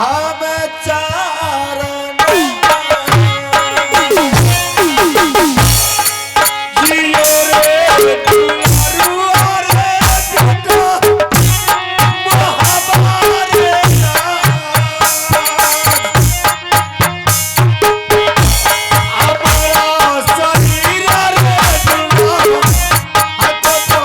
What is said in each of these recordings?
हम चारण जियो रे दुलारुआ रे बेटा महाबारे हमारा शरीर रे दुलारुआ हाथ तो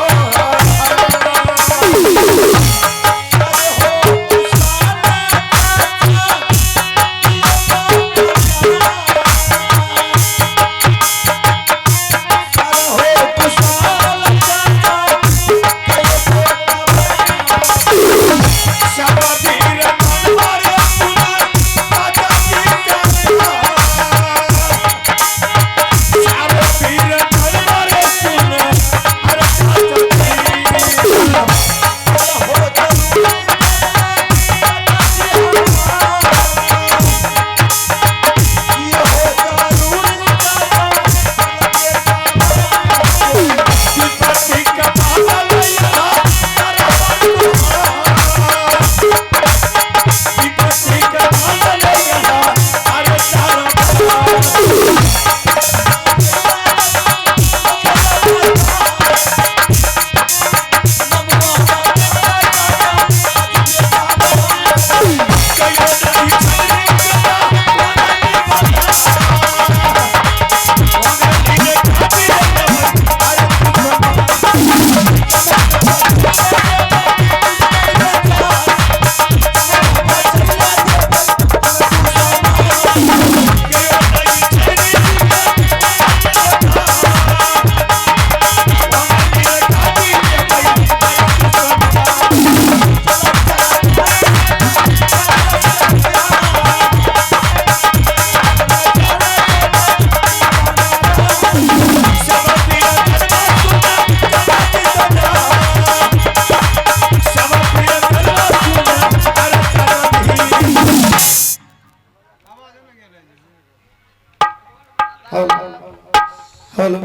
हेलो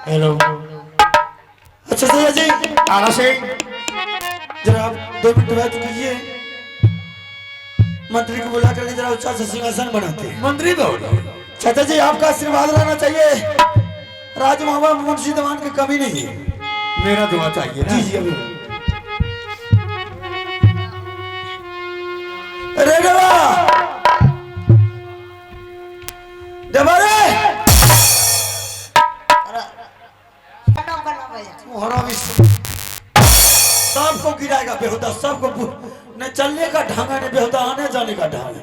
हेलो। अच्छा सैया जी आना से जरा आप 2 मिनट बात कीजिए। मंत्री को बुला कर जरा ऊंचा सा सिंहासन बनाते हैं। मंत्री बोलो। चाचा जी आपका आशीर्वाद रहना चाहिए। राज मामा मुंशी दीवान की कमी नहीं है। मेरा दुआ चाहिए ना। जी जी अभी अरे देवा देवा रे मोहरा भी सबको गिराएगा बेहुदा सबको न चलने का ढंग है न बेहुदा आने जाने का ढंग है।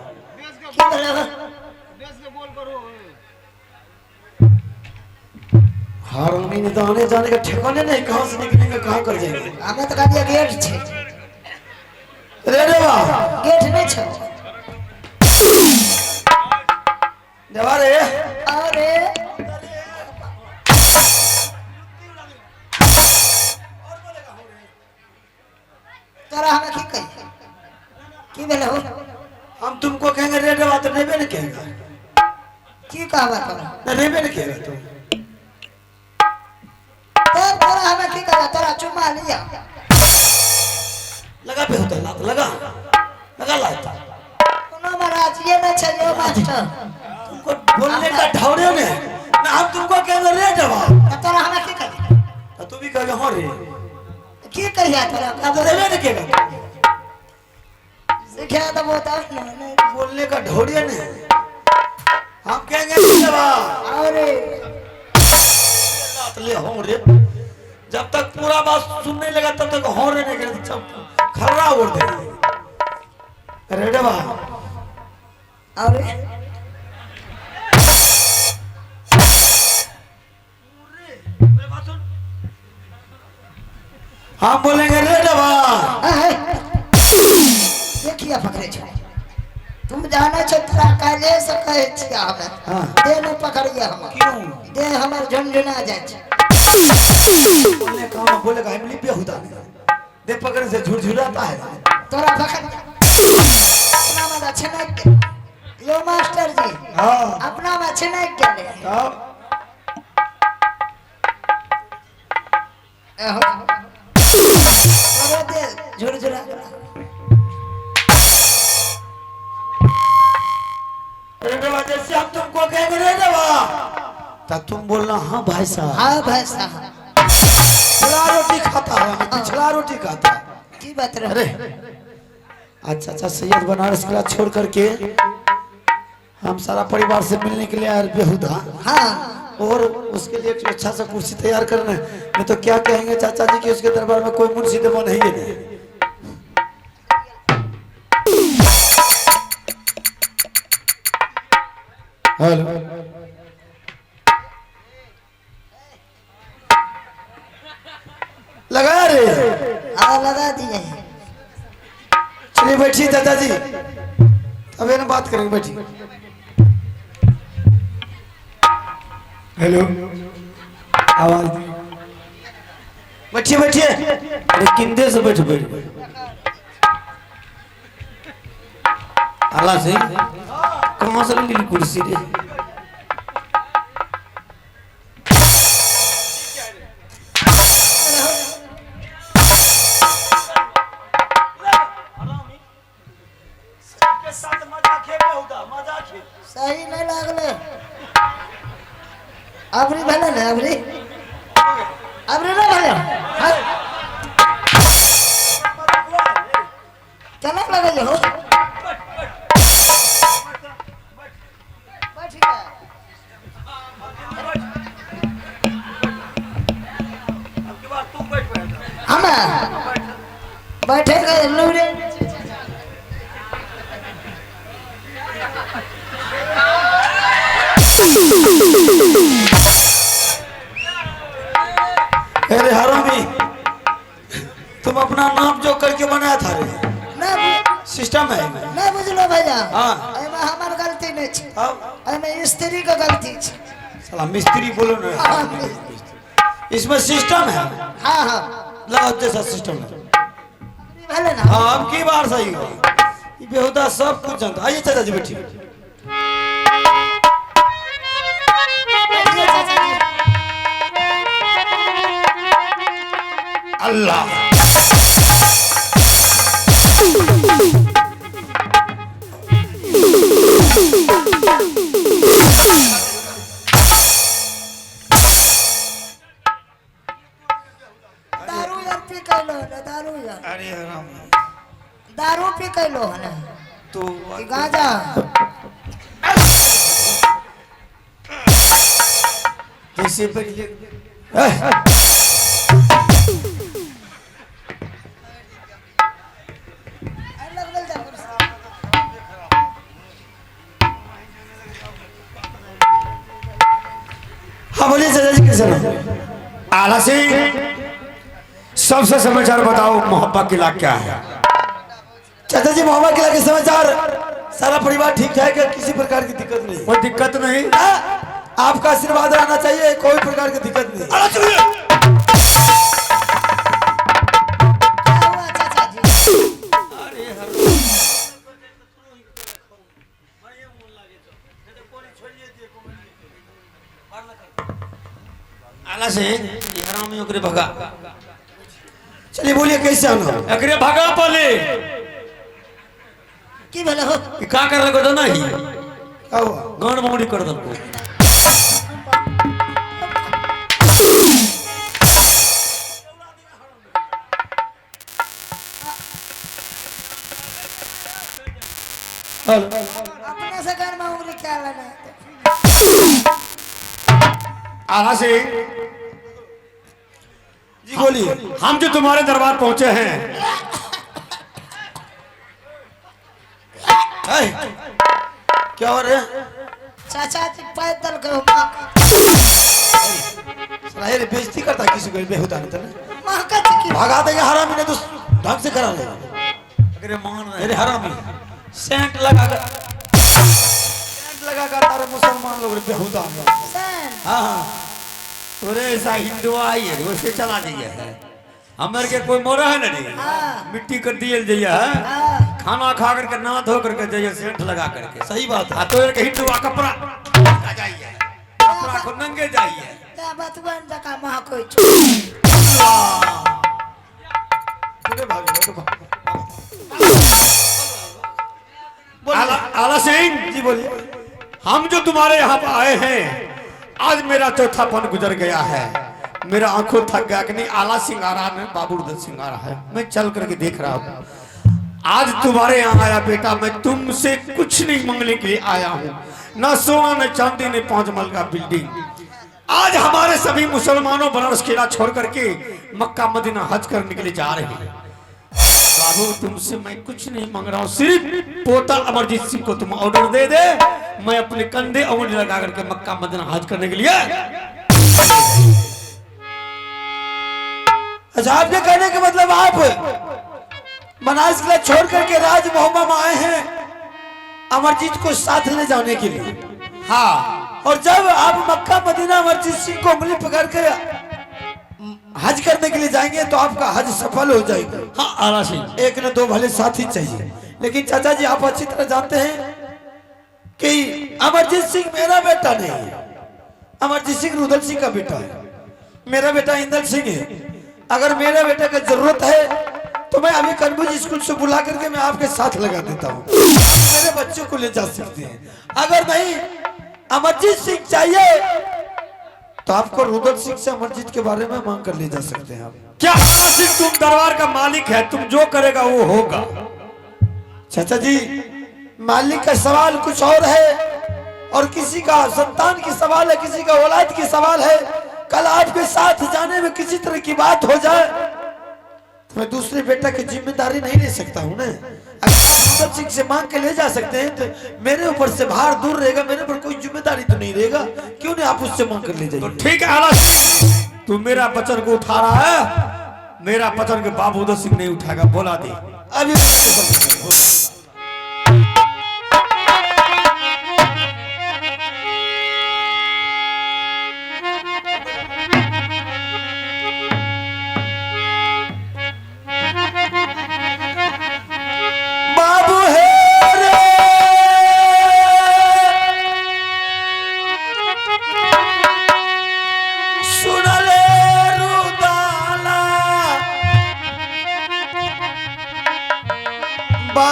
हारामी ने तो आने जाने का ठिकाने नहीं कहां से निकलेंगे कहां कर जाएंगे। हमें तो कहलिए गेट छे रे देवा गेट नहीं छे देवा रे अरे तोरा हमें की कही की भेले हो हम तुमको कहेंगे रे देवा तो रेबे नहीं कहेगा। की कहबा तोरा न रेबे नहीं कहेगा तुम तोरा हमें की कहा तोरा चुमा लिया लगा बेहुदा लात लगा लगा लात कोनो महाराज ये न छे जो मास्टर तुमको बोलने का ढौरे ने ना हम तुमको कहेंगे रे देवा तोरा हमें की कही तो तू भी कहेगा हां रे की कहिया तोरा अब तो रेबे नहीं कहेगा। सिखा तो बता नहीं बोलने का ढौरे ने हम कहेंगे रे देवा अरे लात ले हो रे जब तक पूरा बात सुनने लगा तब तक हो रे नहीं करे सब खर्रा उड़ दे रे देवा अरे हम बोलेंगे रे देवा देखिए पकड़े छो तुम जाने छो तोरा काले से कहे छिया हमें हाँ। दे न पकड़िए हम क्यों दे हमर झंझना जाय छै बोलने का बोलेगा हम लिपे होता नहीं दे पकड़ से झुरझुराता है तोरा पकड़ अपना में अच्छे के यो मास्टर जी हां अपना में अच्छे नहीं के ले तब तोरे दे झुरझुरा से हम तुमको कहेंगे रे देवा तब तुम बोलना हाँ भाई साहब। हाँ भाई साहब। पिछला रोटी खाता है, पिछला रोटी खाता है। की बात रहे? अरे अच्छा अच्छा सैयद बनारस किला छोड़ करके हम सारा परिवार से मिलने के लिए आए बेहुदा। हाँ और उसके लिए एक अच्छा सा कुर्सी तैयार करना है। नहीं तो क्या कहेंगे चाचा जी कि उसके दरबार में कोई मुंशी देवा नहीं है। हेलो लगा रे। हाँ लगा दिए। चलिए बैठिए चाचा जी, अब ना बात करेंगे, बैठिए। हेलो आवाज बैठिए बैठिए। अरे किंदे से बैठ बैठ आला से कहाँ से मिली कुर्सी रे? सही नहीं लागले। अबरी भले ना अबरी अबरी ना भले। चला लगे हो। हम बैठे गए लूरे। अरे हरामी, तुम अपना नाम जो करके बनाया था रे, ना सिस्टम है ना बुझलो भैया। हाँ। एमे हमार गलती नहीं छै, अब एमे स्त्री का गलती छै। साला मिस्त्री बोलो ना, हाँ इसमें सिस्टम है। हाँ हाँ लाओ जैसा सिस्टम है। भले ना। हाँ अब की बार सही हो, ये बेहुदा सब कुछ जानता। आइए चाचा जी बैठिए। बैठिए चाचा जी। अल्लाह दारू यार पी कैलो है दारू यार। अरे हराम दारू पी कैलो है ना तो कि गांजा। जैसे पहले अलग बल जा। हाँ बोलिए चाचा जी कैसे हो? आला सिंह, सबसे समाचार बताओ, मोहब्बत किला क्या है? चाचा जी मोहम्मद किला के समाचार, सारा परिवार ठीक ठाक है, किसी प्रकार की दिक्कत नहीं। कोई दिक्कत नहीं? आपका आशीर्वाद रहना चाहिए, कोई प्रकार की दिक्कत नहीं। क्या हुआ चाचा जी? आला सिंह, ये हरामी ओकरे भगा। चलिए बोलिए कैसे आना? अगरे भागा पले की भले हो? का कर लगो तो नहीं क्या हुआ? गण मोड़ी कर दो। अपने से घर में उंगली क्या लेना है? आला सिंह, जी बोलिए। हम जो तुम्हारे दरबार पहुंचे हैं, क्या हो रहे हैं? चाचा जी पैदल के साला ये बेइज्जती करता किसी को बेहुदा नहीं तो महकत की भगा देगा हरामी ने तो ढंग से करा लेगा। अरे मान रहे अरे हरामी सेंट लगा कर तारे मुसलमान लोग बेहुदा। सन। हाँ हाँ अरे ऐसा हिंदू आई है वैसे चला दिया है। हमारे के कोई मोरा है नहीं, हाँ। मिट्टी कर दिए जइया है, हाँ। खाना खा करके नहा धो करके जइया सेंट लगा करके। सही बात है। आ तो एक हिंदू आ कपड़ा आ जाइए, कपड़ा को नंगे जाइए। क्या बात बन जका महकोई अरे भाभी तो आला सिंह जी बोलिए। हम जो तुम्हारे यहाँ पर आए हैं, आज मेरा चौथापन गुजर गया है। मेरा आंखों थक गया कि नहीं आला सिंगारा में बाबू उधर सिंगारा है। मैं चल करके देख रहा हूँ। आज तुम्हारे यहाँ आया बेटा, मैं तुमसे कुछ नहीं मांगने के लिए आया हूँ, ना सोना न चांदी न 5 महल का बिल्डिंग। आज हमारे सभी मुसलमानों बनारस किला छोड़ करके मक्का मदीना हज करने के लिए जा रहे हैं। बाबू तुमसे मैं कुछ नहीं मांग रहा हूँ, सिर्फ पोता अमरजीत सिंह को तुम ऑर्डर दे दे, मैं अपने कंधे उंगली लगा करके मक्का मदीना हज करने के लिए। अच्छा, आपके कहने का मतलब आप बनारस किला छोड़ करके राज मोहम्मद में आए हैं अमरजीत को साथ ले जाने के लिए। हाँ, और जब आप मक्का मदीना अमरजीत सिंह को उंगली पकड़ कर हज करने के लिए जाएंगे तो आपका हज सफल हो जाएगा। हाँ आला सिंह, एक न दो भले साथी चाहिए। लेकिन चाचा जी आप अच्छी तरह जानते हैं कि अमरजीत सिंह मेरा बेटा नहीं है, अमरजीत सिंह रुदल सिंह का बेटा है। मेरा बेटा इंदल सिंह है। अगर मेरे बेटे का जरूरत है तो मैं अभी कन्बुज स्कूल से बुला करके मैं आपके साथ लगा देता हूँ, मेरे बच्चों को ले जा सकते हैं। अगर नहीं अमरजीत सिंह चाहिए तो आपको रुदल सिंह से अमरजीत के बारे में मांग कर ले जा सकते हैं। आप क्या आला सिंह तुम दरबार का मालिक है, तुम जो करेगा वो होगा। चाचा जी मालिक का सवाल कुछ और है और किसी का संतान की सवाल है, किसी का औलाद की सवाल है। कल आपके साथ जाने में किसी तरह की बात हो जाए तो मैं दूसरे बेटा की जिम्मेदारी नहीं ले सकता हूँ ना। अगर रुदल सिंह से मांग के ले जा सकते हैं तो मेरे ऊपर से भार दूर रहेगा, मेरे ऊपर कोई जिम्मेदारी तो नहीं रहेगा। क्यों नहीं आप उससे मांग कर ले जाइए। तो ठीक है आला सिंह, तू मेरा वचन को उठा रहा है, मेरा वचन के बाबू उदय सिंह नहीं उठाएगा, बोला दे अभी बाबू है रे सुन ले रुदाला बा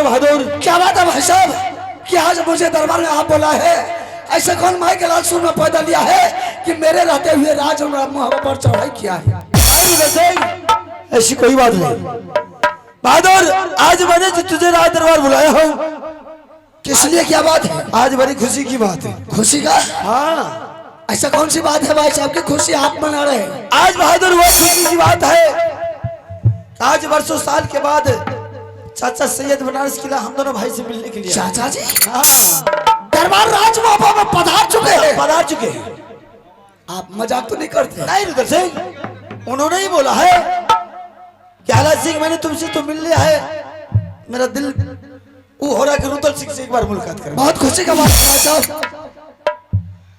बहादुर। क्या बात है भाई साहब कि आज मुझे दरबार में आप बोला है? ऐसा कौन माई के लाल सुर में पैदा लिया है कि मेरे रहते हुए राज और मुँह पर चढ़ाई किया है? ऐसी कोई बात नहीं बहादुर। आज मैंने तुझे राज दरबार बुलाया हूँ। किस लिए? क्या बात है? आज बड़ी खुशी की बात है। खुशी का? हाँ, ऐसा कौन सी बात है भाई साहब की खुशी आप मना रहे हैं? आज बहादुर वो खुशी की बात है। आज वर्षों साल के बाद चाचा सैयद बनारस किला हम दोनों भाई से मिलने के लिए। चाचा जी हाँ, दरबार राजबाबा में पधार चुके हैं। पधार चुके हैं। आप मजाक तो नहीं करते? नहीं रुद्र सिंह, उन्होंने ही बोला है कि आला सिंह मैंने तुमसे तो मिल लिया है, मेरा दिल वो हो रहा है कि रुद्र सिंह से एक बार मुलाकात करें। बहुत खुशी का बात है भाई साहब।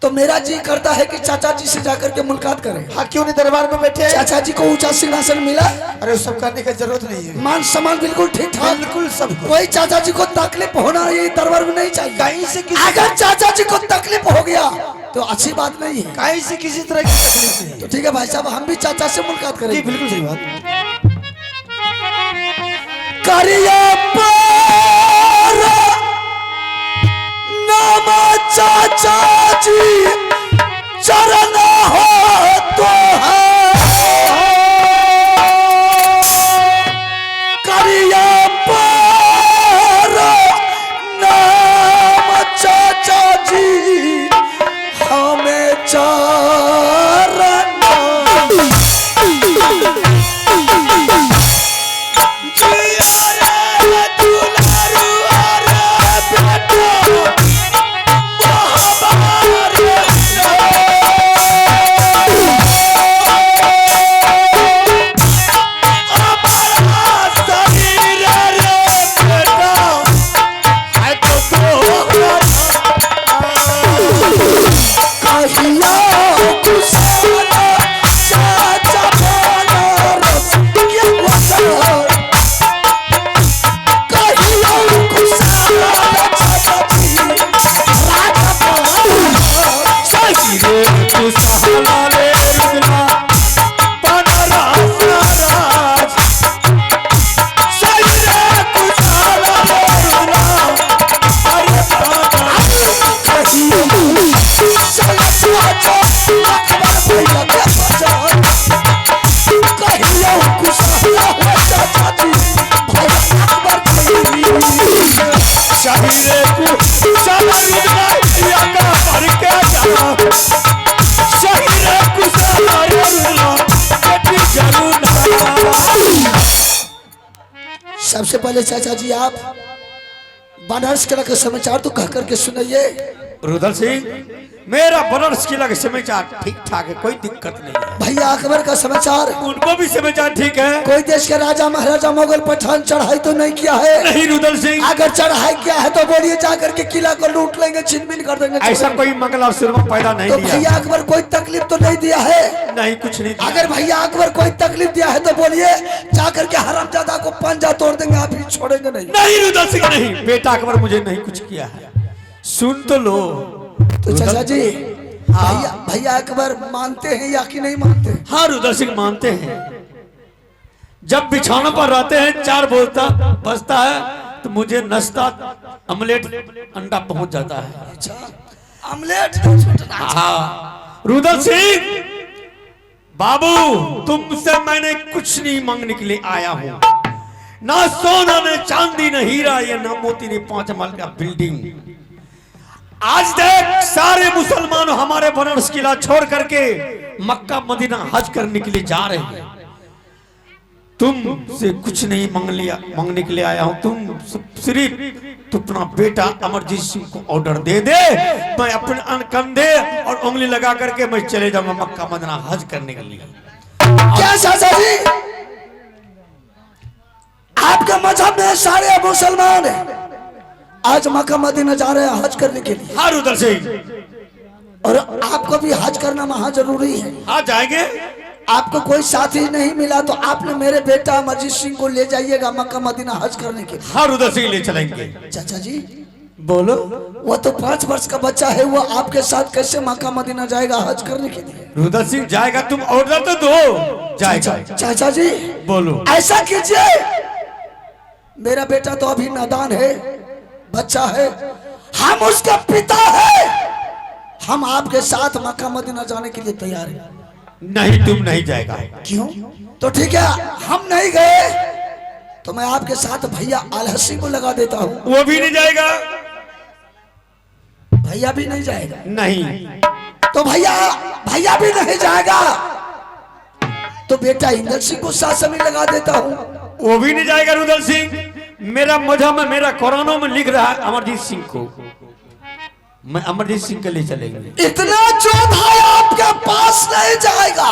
तो मेरा जी करता है कि चाचा जी से जाकर के मुलाकात करें। हाँ, क्यों नहीं दरबार में बैठे हैं? चाचा जी को ऊंचा सिंहासन मिला, अरे उस सब करने की जरूरत नहीं है। मान सम्मान बिल्कुल ठीक ठाक। बिल्कुल सब कोई चाचा जी को तकलीफ होना ये दरबार में नहीं चाहिए। कहीं से किसी अगर चाचा जी को तकलीफ हो गया तो अच्छी बात नहीं है। कहीं से किसी तरह की तकलीफ नहीं तो ठीक है भाई साहब, हम भी चाचा से मुलाकात जी, करेंगे। बिल्कुल सही बात। करिया पार नाम चाचा जी चरण हो तो है। करिया पार नाम चाचा जी हमें चरण। सबसे पहले चाचा जी आप बनारस किला का समाचार तो कह करके सुनाइए। रुदल सिंह, मेरा बनारस किला का समाचार ठीक ठाक है, कोई दिक्कत नहीं है। भैया अकबर का समाचार? उनको भी समाचार ठीक है। कोई देश के राजा महाराजा मुगल पठान चढ़ाई तो नहीं किया है? नहीं रुदल सिंह, अगर चढ़ाई किया है तो बोलिए, जाकर के किला को लूट लेंगे, छिनबिन कर देंगे। ऐसा कोई मंगल सुरमा पैदा नहीं तो दिया। भैया अकबर कोई तकलीफ तो नहीं दिया है? नहीं, कुछ नहीं दिया। अगर भैया अकबर कोई तकलीफ दिया है तो बोलिए, जाकर के हरामजादा को पंजा तोड़ देंगे, आप ही छोड़ेंगे नहीं। नहीं रुदल सिंह, नहीं, बेटा अकबर मुझे नहीं कुछ किया है, सुन तो लो। तो चाचा जी भैया अकबर मानते हैं या कि नहीं मानते? हाँ रुदल सिंह, मानते हैं। जब बिछौना पर रहते हैं 4 बजता है तो मुझे नाश्ता ऑमलेट अंडा पहुंच जाता है। अच्छा, ऑमलेट? हाँ रुदल सिंह बाबू, तुमसे मैंने कुछ नहीं मांगने के लिए आया हूँ। ना सोना, न चांदी, न हीरा, ये ना मोती, ने 5 महल का बिल्डिंग। आज देख, सारे मुसलमान हमारे बनारस किला छोड़ करके मक्का मदीना हज करने के लिए जा रहे हैं। तुमसे कुछ नहीं मांगने के लिए आया हूं। तुम सिर्फ अपना बेटा अमरजीत सिंह को ऑर्डर दे दे, मैं अपने कंधे और उंगली लगा करके मैं चले जाऊंगा मक्का मदीना हज करने के लिए। क्या चाचा जी, आपके मजहब में सारे मुसलमान आज मक्का मदीना जा रहे हैं हज करने के लिए? हाँ रुदल सिंह, और आपको भी हज करना वहां जरूरी है। हाँ जाएंगे। आपको कोई साथी नहीं मिला तो आपने मेरे बेटा अमरजीत सिंह को ले जाइएगा मक्का मदीना हज करने के लिए। हाँ रुदल सिंह, ले चलेंगे। चाचा जी बोलो। वो तो 5 वर्ष का बच्चा है, वो आपके साथ कैसे मक्का मदीना जाएगा हज करने के लिए? रुदल सिंह जाएगा, तुम ऑर्डर तो दो, जाएगा। चाचा जी बोलो। ऐसा कीजिए, मेरा बेटा तो अभी नादान है, बच्चा है। हम उसके पिता है। हम आपके साथ मक्का मदीना जाने के लिए तैयार हैं। नहीं, तुम नहीं जाएगा। क्यों? तो ठीक है, हम नहीं गए तो मैं आपके साथ भैया आलहसी को लगा देता हूँ। वो भी नहीं जाएगा। भैया भी नहीं जाएगा? नहीं। तो भैया भी नहीं जाएगा तो बेटा इंदर सिंह को साथ में लगा देता हूँ। वो भी नहीं जाएगा। रुदल सिंह मेरा मजहब में, मेरा कुरानों में लिख रहा है अमरजीत सिंह को, मैं अमरजीत सिंह के लिए चलेंगे। इतना चौथा आपके पास नहीं जाएगा,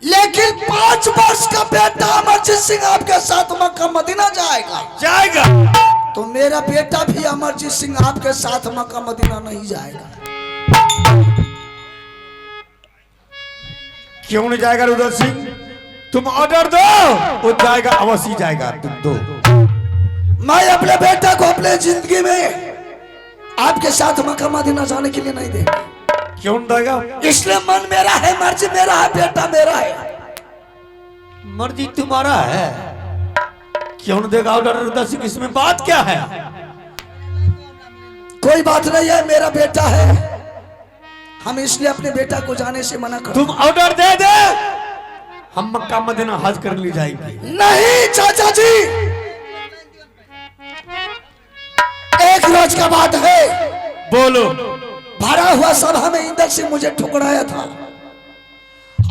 लेकिन 5 वर्ष का बेटा अमरजीत सिंह आपके साथ मक्का मदीना जाएगा। तो मेरा बेटा भी अमरजीत सिंह आपके साथ मक्का मदीना नहीं जाएगा। क्यों नहीं जाएगा रुदल सिंह? तुम ऑर्डर दो, वो जाएगा, अवश्य जाएगा। तुम दो। मैं अपने बेटा को अपने जिंदगी में आपके साथ मक्का मदीना जाने के लिए नहीं देगा। क्यों नहीं देगा? इसलिए मन मेरा है, मर्जी मेरा है, बेटा मेरा है। मर्जी तुम्हारा है, क्यों नहीं देगा ऑर्डर रुदल सिंह? इसमें बात क्या है? कोई बात नहीं है, मेरा बेटा है। हम इसलिए अपने बेटा को जाने से मना कर। तुम ऑर्डर दे दे, हम मक्का मदीना हज कर ले जाएंगे। नहीं चाचा जी, एक रोज का बात है। बोलो। भरा हुआ सभा में इंदर सिंह मुझे ठुकराया था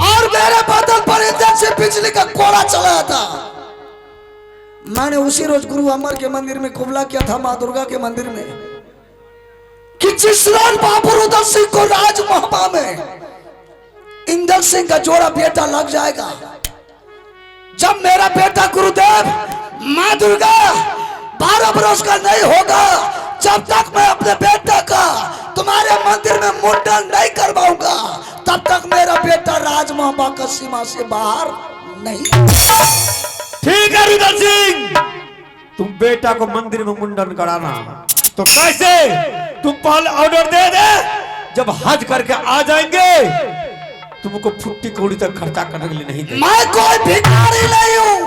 और मेरे बदन पर इंदर सिंह बिजली का कोड़ा चलाया था। मैंने उसी रोज गुरु अमर के मंदिर में कुबला किया था, माँ दुर्गा के मंदिर में, कि जिस रात बाबू रुदल सिंह को राज मोहब्बा में इंदर सिंह का जोड़ा बेटा लग जाएगा, जब मेरा बेटा गुरुदेव माँ दुर्गा 12 बरस का नहीं होगा, जब तक मैं अपने बेटे का तुम्हारे मंदिर में मुंडन नहीं करवाऊंगा, तब तक मेरा बेटा राज मोहब्बा का सीमा से बाहर नहीं। ठीक है रुदल सिंह, तुम बेटा को मंदिर में मुंडन कराना, तो कैसे? तुम पहले ऑर्डर दे दे, जब हज करके आ जाएंगे तुमको फुट्टी कौड़ी तक खर्चा करने के लिए नहीं देंगे। मैं कोई भिखारी नहीं हूं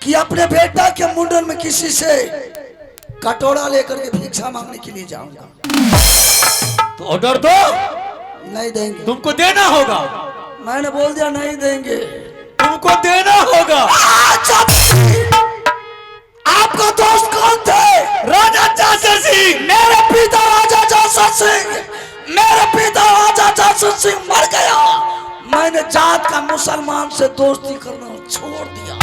कि अपने बेटा के मुंडन में किसी से कटोरा लेकर के भिक्षा मांगने के लिए जाऊंगा। तो ऑर्डर दो। नहीं देंगे। तुमको देना होगा। मैंने बोल दिया नहीं देंगे। तुमको देना होगा। आपका दोस्त कौन थे? राजा जासर सिंह। मेरे पिता राजा जासर सिंह, मेरे पिता राजा जासर सिंह मर गया। मैंने जात का मुसलमान से दोस्ती करना छोड़ दिया।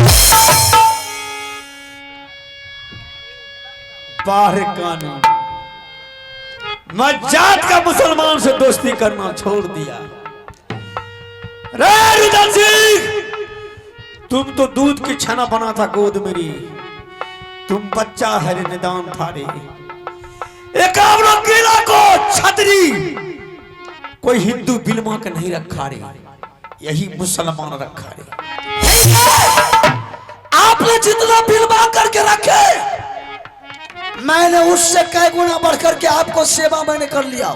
बाहर कानून, मैं जात का मुसलमान से दोस्ती करना छोड़ दिया। रे रुदल सिंह, तुम तो दूध की छना बना था गोद मेरी, तुम बच्चा है रे निदान था रे। 51 किला को छतरी कोई हिंदू बिलमा के नहीं रखा रे, यही मुसलमान रखा रे। आपने जितना बिलवा करके रखे, मैंने उससे कई गुना बढ़कर के आपको सेवा मैंने कर लिया।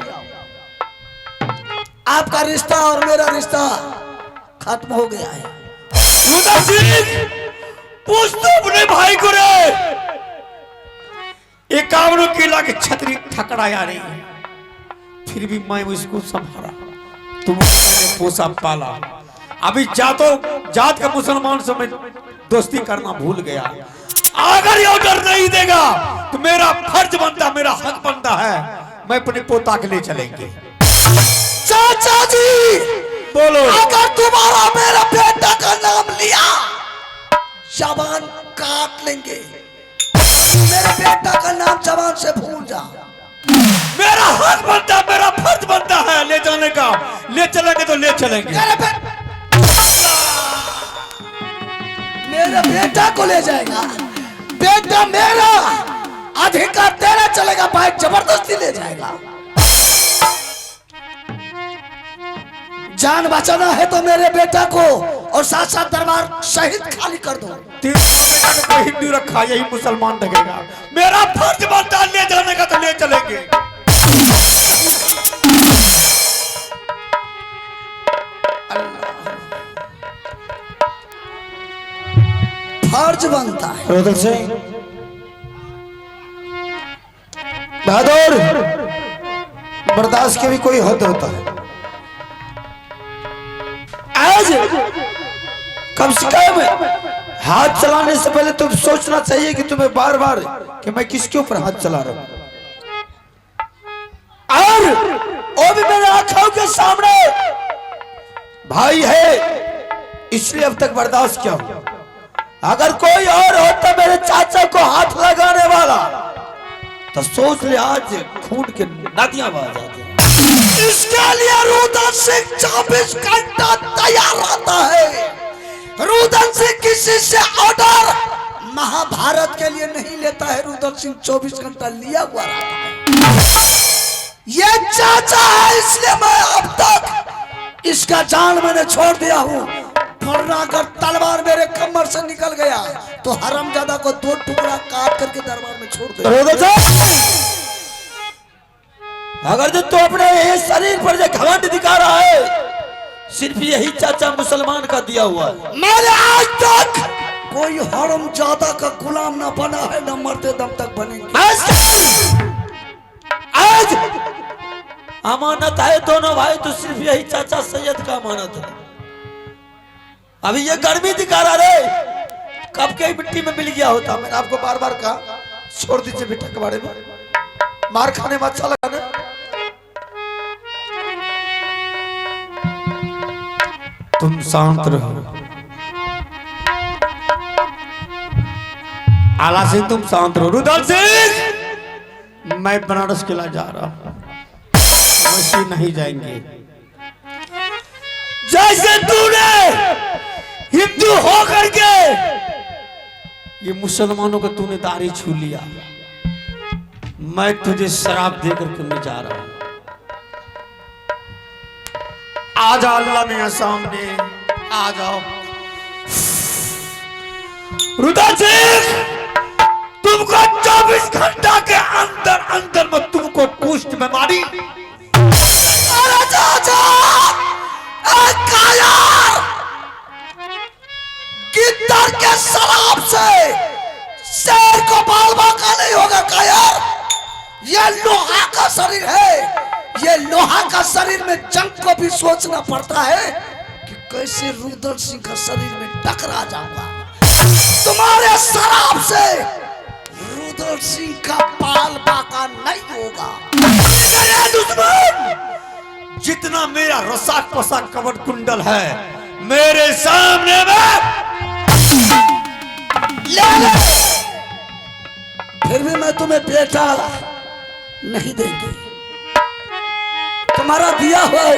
आपका रिश्ता और मेरा रिश्ता खत्म हो गया है। रुदल सिंह, पूछ तो अपने भाई को रे। 51 किला की छतरी ठकराया रे, फिर भी मैं उसको संभाला, तुमको मैंने पोसा पाला। अभी जात का मुसलमान से मैं दोस्ती करना भूल गया। अगर ये ऑर्डर नहीं देगा तो मेरा फर्ज बनता, मेरा हक बनता है, मैं अपने पोता के लिए चलेंगे। चाचा जी बोलो। अगर तुम्हारा मेरा बेटा का नाम लिया, जबान काट लेंगे। मेरे बेटा का नाम जबान से भूल जा। मेरा हक बनता, मेरा फर्ज बनता है ले जाने का। ले चलेंगे तो ले चलेंगे। मेरे बेटा को ले जाएगा। बेटा मेरा, अधिकार तेरा चलेगा, बाइक जबरदस्ती ले जाएगा। जान बचाना है तो मेरे बेटा को और साथ साथ दरबार शहीद खाली कर दो। बेटा को कोई हिंदू रखा, यही मुसलमान लगेगा। मेरा फर्ज बनता ले जाने का तो ले चलेंगे। फर्ज बनता है। रुदल सिंह बहादुर, बर्दाश्त की भी कोई हद होता है। आज कम से कम हाथ चलाने से पहले तुम सोचना चाहिए कि तुम्हें बार बार कि मैं किसके ऊपर हाथ चला रहा हूं, और वो भी मेरे आंखों के सामने भाई है, इसलिए अब तक बर्दाश्त किया हूं। अगर कोई और होता मेरे चाचा को हाथ लगाने वाला तो सोच ले आज खून के नदियां बह जाती। इसके लिए रुदल सिंह 24 घंटा तैयार रहता है। रुदल सिंह किसी से ऑर्डर महाभारत के लिए नहीं लेता है। रुदल सिंह 24 घंटा लिया हुआ रहता है। ये चाचा है, इसलिए मैं अब तक इसका जान मैंने छोड़ दिया हूँ, वरना अगर तलवार मेरे कमर से निकल गया तो हरामजादा को 2 टुकड़ा काट करके दरबार में छोड़ दे। अगर जो तू अपने शरीर पर जो घमंड दिखा रहा है, सिर्फ यही चाचा मुसलमान का दिया हुआ है। मैंने आज तक कोई हरामजादा का गुलाम ना बना है, न मरते दम तक बनेंगे। आज अमानत है दोनों भाई, तो सिर्फ यही चाचा सैयद का अमानत है। अभी ये गर्मी दिखा रहा रे, कब के मिट्टी में मिल गया होता। मैंने आपको बार बार कहा छोड़ दीजिए बेटा के बारे में, मार खाने में अच्छा लगा ना। तुम शांत रहो आला सिंह, तुम शांत रहो। रुदल सिंह, मैं बनारस किला जा रहा हूं, वैसे नहीं जाएंगे। जैसे तूने हिंदू होकर के ये मुसलमानों को तूने दाढ़ी छू लिया, मैं तुझे शराब देकर के मैं जा रहा हूं। आ जाओ अल्लाह मियां सामने, आ जाओ। रुदल सिंह, तुमको 24 घंटा के अंदर अंदर में तुमको कुष्ठ बीमारी। अरे चाचा, गिद्दर के शराब से शेर को बाल बांका नहीं होगा कायर। ये लोहा का शरीर है, ये लोहा का शरीर में जंग को भी सोचना पड़ता है कि कैसे रुदल सिंह का शरीर में टकरा जाऊंगा। तुम्हारे शराब से रुदल सिंह का बाल बांका नहीं होगा। दुश्मन, जितना मेरा रसाक पसाक कवट कुंडल है मेरे सामने में ले ले। फिर भी मैं तुम्हें बेटा नहीं देंगे। तुम्हारा दिया हुआ है,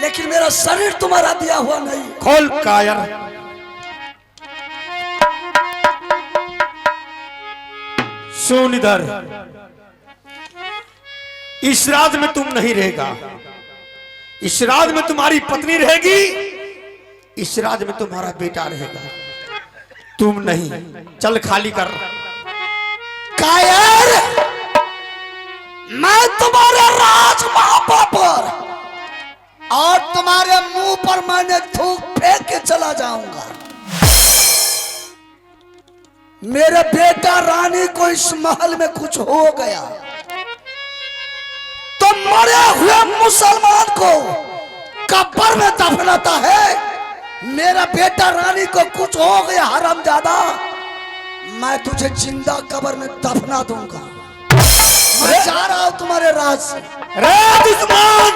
लेकिन मेरा शरीर तुम्हारा दिया हुआ नहीं। खोल कायर, सुन इधर, इस राज में तुम नहीं रहेगा, इस राज में तुम्हारी पत्नी रहेगी, इस राज में तुम्हारा बेटा रहेगा, तुम नहीं। चल खाली कर। कायर, मैं तुम्हारे राज महापा पर और तुम्हारे मुंह पर मैंने थूक फेंक के चला जाऊंगा। मेरे बेटा रानी को इस महल में कुछ हो गया तो मरे हुए मुसलमान को कब्र में दफनाता है। मेरा बेटा रानी को कुछ हो गया हरामजादा, मैं तुझे जिंदा कब्र में दफना दूंगा। मैं जा रहा हूं तुम्हारे राज से। रे दुश्मन,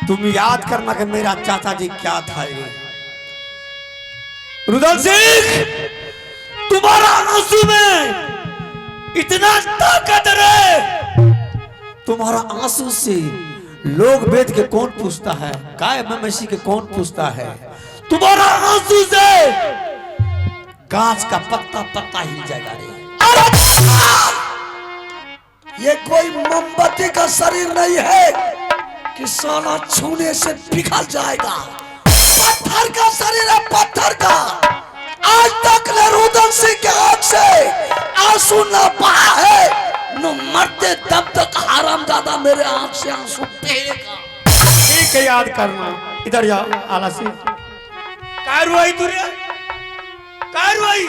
तुम याद करना कि मेरा चाचा जी क्या था। ये रुदल सिंह, तुम्हारा आंसू में इतना ताकत है, तुम्हारा आंसू से लोग वेद के कौन पूछता है, गाय मवेशी के कौन पूछता है। तुम्हारा आंसू से गाछ का पत्ता पत्ता हिल जाएगा रे। ये कोई मोमबत्ती का शरीर नहीं है कि साला छूने से पिघल जाएगा। पत्थर का शरीर है, पत्थर का। आज तक न रुदल सिंह के आंख से आंसू न बहा है, न मरते तब तक हरामजादा मेरे आंख से आंसू बहेगा। ठीक है, याद करना। इधर जाओ आला सिंह, क्या हुआ इधर? कार्रवाई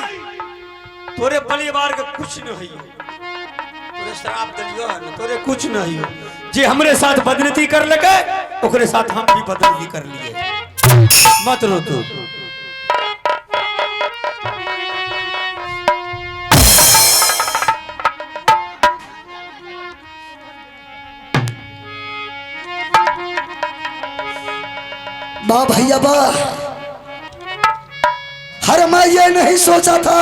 तोरे परिवार के कुछ न होइयो, तोरे श्राप दिलियो न, तोरे कुछ न होइयो। जे हमरे साथ बदनीति कर लगे ओकरे साथ हम भी बदनीति कर लिए। मत रो तू। वाह भैया वाह, हर मैं ये नहीं सोचा था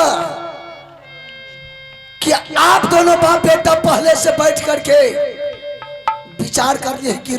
कि आप दोनों बाप बेटा पहले से बैठ करके विचार कर लिए कि